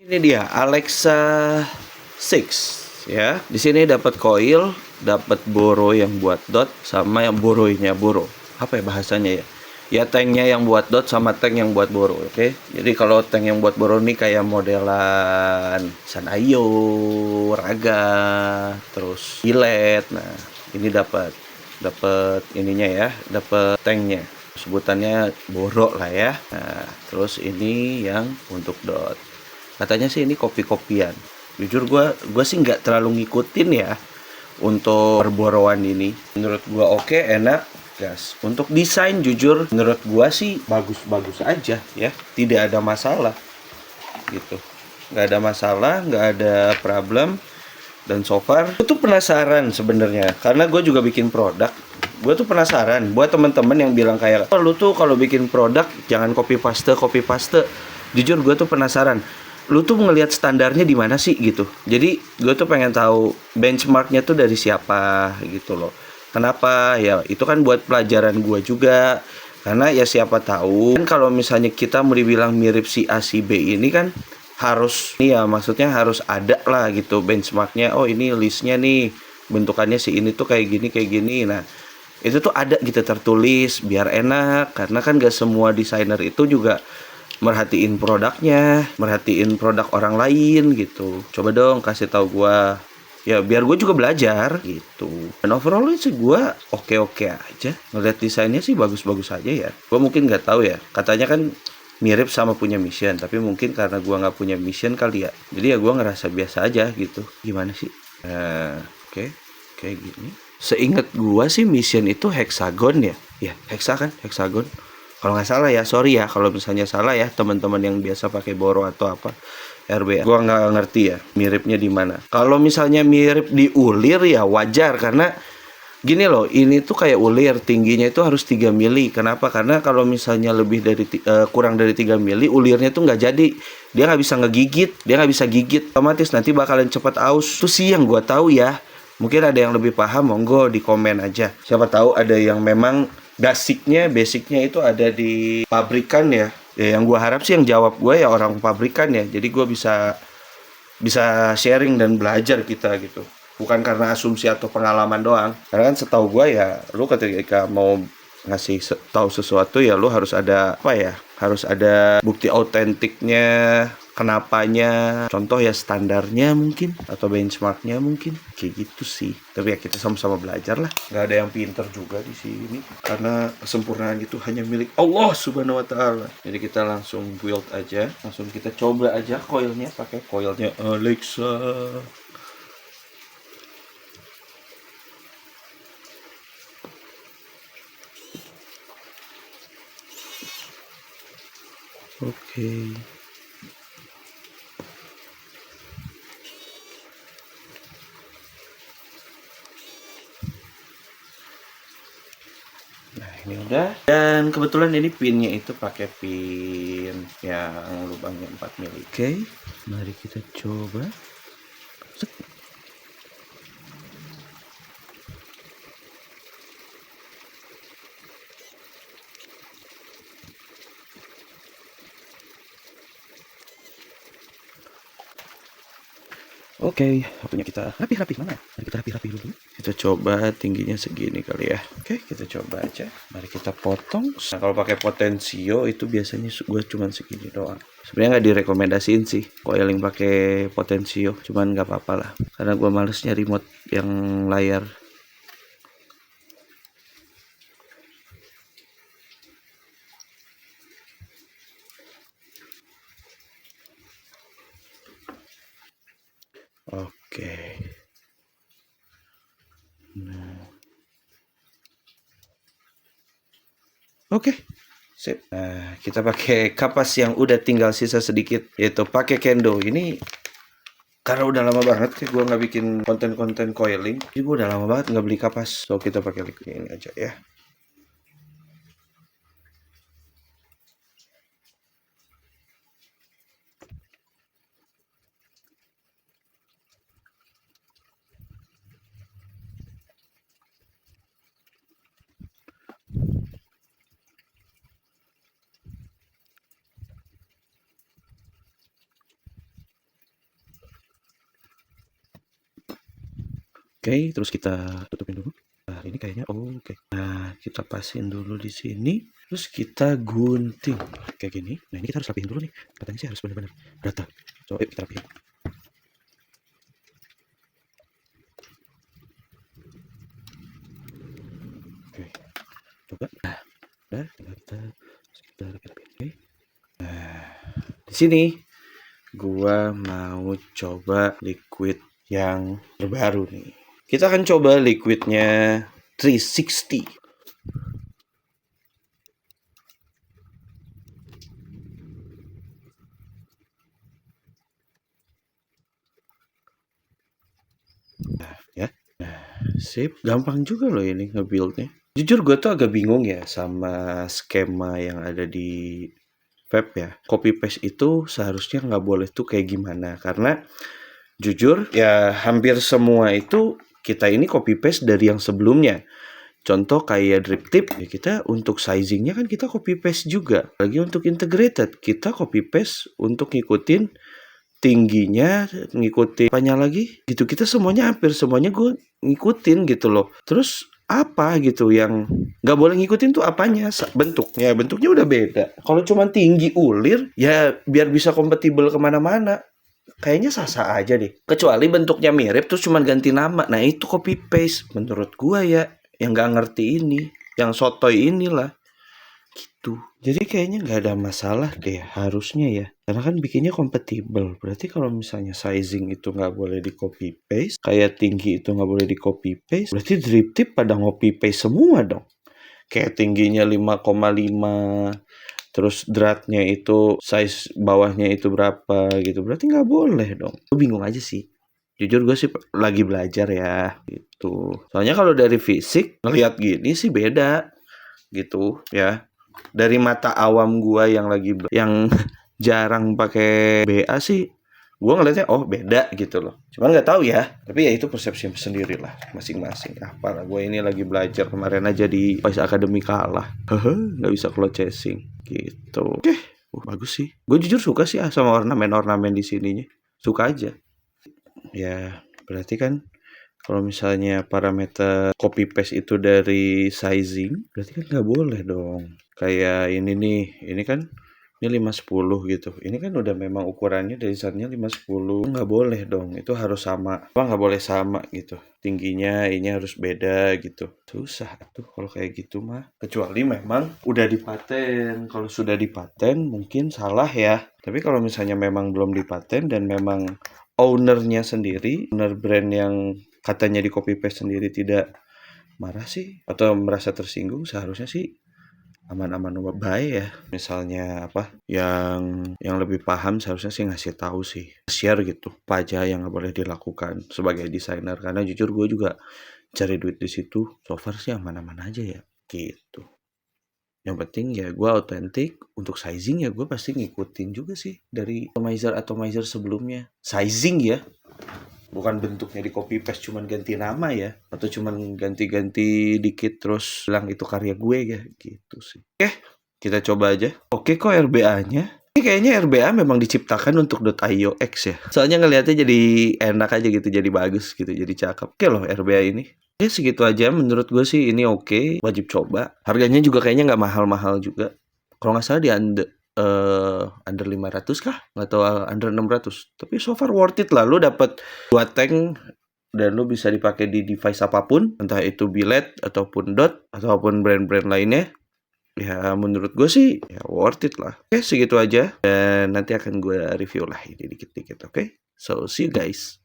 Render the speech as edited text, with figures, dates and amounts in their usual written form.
Ini dia Alexa 6 ya. Di sini dapat coil, dapat boro yang buat dot sama yang boronya boro. Apa ya bahasanya ya? Ya tanknya yang buat dot sama tank yang buat boro, oke? Jadi kalau tank yang buat boro ini kayak modelan Sanayo, Raga, terus Gilet. Nah, ini dapat ininya ya, dapat tanknya. Sebutannya boro lah ya. Nah, terus ini yang untuk dot. Katanya sih ini kopi-kopian. Jujur gue sih nggak terlalu ngikutin ya untuk perborowan ini. Menurut gue oke, enak, gas. Untuk desain jujur menurut gue sih bagus-bagus aja ya. Tidak ada masalah gitu. Nggak ada masalah, nggak ada problem. Dan so far, gue tuh penasaran sebenarnya. Karena gue juga bikin produk. Gue tuh penasaran buat temen-temen yang bilang kayak, oh, lu tuh kalau bikin produk jangan copy paste. Jujur gue tuh penasaran, lu tuh ngelihat standarnya di mana sih gitu. Jadi gue tuh pengen tahu benchmarknya tuh dari siapa gitu loh. Kenapa? Ya itu kan buat pelajaran gue juga. Karena ya siapa tahu kan kalau misalnya kita mau dibilang mirip si A si B ini kan harus nih ya, maksudnya harus ada lah gitu benchmarknya. Oh ini listnya nih bentukannya si ini tuh kayak gini. Nah itu tuh ada gitu tertulis biar enak, karena kan gak semua desainer itu juga merhatiin produknya, merhatiin produk orang lain gitu. Coba dong kasih tahu gua. Ya biar gue juga belajar gitu. Dan overall sih gue oke-oke aja. Ngeliat desainnya sih bagus-bagus aja ya. Gue mungkin nggak tahu ya. Katanya kan mirip sama punya mission, tapi mungkin karena gue nggak punya mission kali ya. Jadi ya gue ngerasa biasa aja gitu. Gimana sih? Oke, kayak gini. Seingat gue sih mission itu hexagon ya. Ya hexa kan, hexagon. Kalau nggak salah ya, sorry ya kalau misalnya salah ya teman-teman yang biasa pakai boro atau apa RB. Gua nggak ngerti ya miripnya di mana. Kalau misalnya mirip di ulir ya wajar, karena gini loh, ini tuh kayak ulir, tingginya itu harus 3 mili. Kenapa? Karena kalau misalnya lebih dari kurang dari 3 mili, ulirnya tuh nggak jadi. Dia nggak bisa ngegigit, dia nggak bisa gigit. Otomatis nanti bakalan cepat aus. Itu sih yang gua tahu ya. Mungkin ada yang lebih paham, monggo di komen aja. Siapa tahu ada yang memang basicnya itu ada di pabrikan ya. Ya yang gua harap sih yang jawab gue ya orang pabrikan ya. Jadi gue bisa bisa sharing dan belajar kita gitu. Bukan karena asumsi atau pengalaman doang. Karena kan setahu gue ya, lu ketika mau ngasih tahu sesuatu ya lu harus ada apa ya? Harus ada bukti autentiknya, kenapanya, contoh ya standarnya mungkin atau benchmarknya mungkin kayak gitu sih. Tapi ya kita sama-sama belajar lah. Nggak ada yang pinter juga di sini karena kesempurnaan itu hanya milik Allah Subhanahu Wa Taala. Jadi kita langsung build aja, langsung kita coba aja coilnya, pakai coilnya Alexa. Oke. Nah ini udah. Dan kebetulan ini pinnya itu pakai pin yang lubangnya 4 mili. Oke, mari kita coba. Oke, waktunya kita rapi-rapi mana? Mari kita rapi-rapi dulu. Kita coba tingginya segini kali ya. Oke, kita coba aja. Mari kita potong. Nah, kalau pakai potensio itu biasanya gue cuman segini doang. Sebenarnya nggak direkomendasiin sih coiling pakai potensio, cuman nggak apa-apa lah. Karena gue males nyari remote yang layar. Oke. Nah. Oke. Sip. Nah, kita pakai kapas yang udah tinggal sisa sedikit, yaitu pakai kendo. Ini karena udah lama banget kayak gue nggak bikin konten-konten coiling, jadi gue udah lama banget nggak beli kapas. So kita pakai liquid ini aja ya. Oke, terus kita tutupin dulu. Nah, ini kayaknya oke. Nah, kita pasin dulu di sini. Terus kita gunting kayak gini. Nah, ini kita harus rapihin dulu nih. Katanya sih harus benar-benar rata. Coba yuk kita rapihin. Oke, coba. Nah, udah kita rapihin. Oke. Nah, di sini gua mau coba liquid yang terbaru nih. Kita akan coba liquidnya 360. Nah, ya. Nah, sip. Gampang juga loh ini nge-build-nya. Jujur gue tuh agak bingung ya sama skema yang ada di web ya. Copy paste itu seharusnya nggak boleh tuh kayak gimana. Karena jujur ya hampir semua itu kita ini copy paste dari yang sebelumnya. Contoh kayak drip tip, ya kita untuk sizingnya kan kita copy paste juga. Lagi untuk integrated, kita copy paste untuk ngikutin tingginya, ngikutin apanya lagi gitu. Kita semuanya hampir semuanya gue ngikutin gitu loh. Terus apa gitu yang nggak boleh ngikutin tuh apanya? Bentuknya udah beda. Kalau cuma tinggi ulir, ya biar bisa kompatibel kemana-mana. Kayaknya sah-sah aja deh. Kecuali bentuknya mirip terus cuma ganti nama. Nah itu copy paste menurut gua ya. Yang nggak ngerti ini, yang sotoy inilah gitu. Jadi kayaknya nggak ada masalah deh harusnya ya. Karena kan bikinnya kompatibel. Berarti kalau misalnya sizing itu nggak boleh di copy paste, kayak tinggi itu nggak boleh di copy paste, berarti drip tip pada copy paste semua dong. Kayak tingginya 5,5, terus dratnya itu size bawahnya itu berapa gitu. Berarti nggak boleh dong. Gue bingung aja sih. Jujur gue sih lagi belajar ya gitu. Soalnya kalau dari fisik ngelihat gini sih beda gitu ya. Dari mata awam gua yang yang jarang pakai BA sih, gua ngelihatnya oh beda gitu loh. Cuman nggak tahu ya, tapi ya itu persepsi sendiri lah masing-masing. Apalah gue ini lagi belajar, kemarin aja di Vice Academy kalah. Hehe, nggak bisa cloud chasing gitu. Oke, bagus sih. Gue jujur suka sih sama ornamen-ornamen di sininya. Suka aja. Ya, berarti kan kalau misalnya parameter copy paste itu dari sizing, berarti kan nggak boleh dong. Kayak ini nih, ini kan ini 510 gitu. Ini kan udah memang ukurannya dari desainnya 510. Nggak boleh dong, itu harus sama. Apa nggak boleh sama gitu. Tingginya ini harus beda gitu. Susah tuh kalau kayak gitu mah. Kecuali memang udah dipaten. Kalau sudah dipaten mungkin salah ya. Tapi kalau misalnya memang belum dipaten dan memang ownernya sendiri, owner brand yang katanya di copy paste sendiri tidak marah sih atau merasa tersinggung, seharusnya sih aman-aman baik ya. Misalnya apa yang lebih paham seharusnya sih ngasih tahu sih, share gitu apa aja yang nggak boleh dilakukan sebagai desainer. Karena jujur gue juga cari duit di situ, so far sih aman-aman aja ya gitu. Yang penting ya gue autentik. Untuk sizing ya gue pasti ngikutin juga sih dari atomizer sebelumnya. Sizing ya, bukan bentuknya di copy paste cuman ganti nama ya, atau cuman ganti-ganti dikit terus bilang itu karya gue ya gitu sih. Oke, kita coba aja. Oke kok RBA-nya. Ini kayaknya RBA memang diciptakan untuk .io X ya. Soalnya ngelihatnya jadi enak aja gitu, jadi bagus gitu, jadi cakep. Oke loh RBA ini. Ya segitu aja menurut gue sih ini oke, wajib coba. Harganya juga kayaknya nggak mahal-mahal juga. Kalau nggak salah di under 500 kah? Nggak tahu under 600. Tapi so far worth it lah. Lu dapat 2 tank dan lu bisa dipakai di device apapun, entah itu billet ataupun dot ataupun brand-brand lainnya. Ya menurut gue sih ya worth it lah. Oke, segitu aja dan nanti akan gue review lah ini dikit-dikit, oke? So see you guys.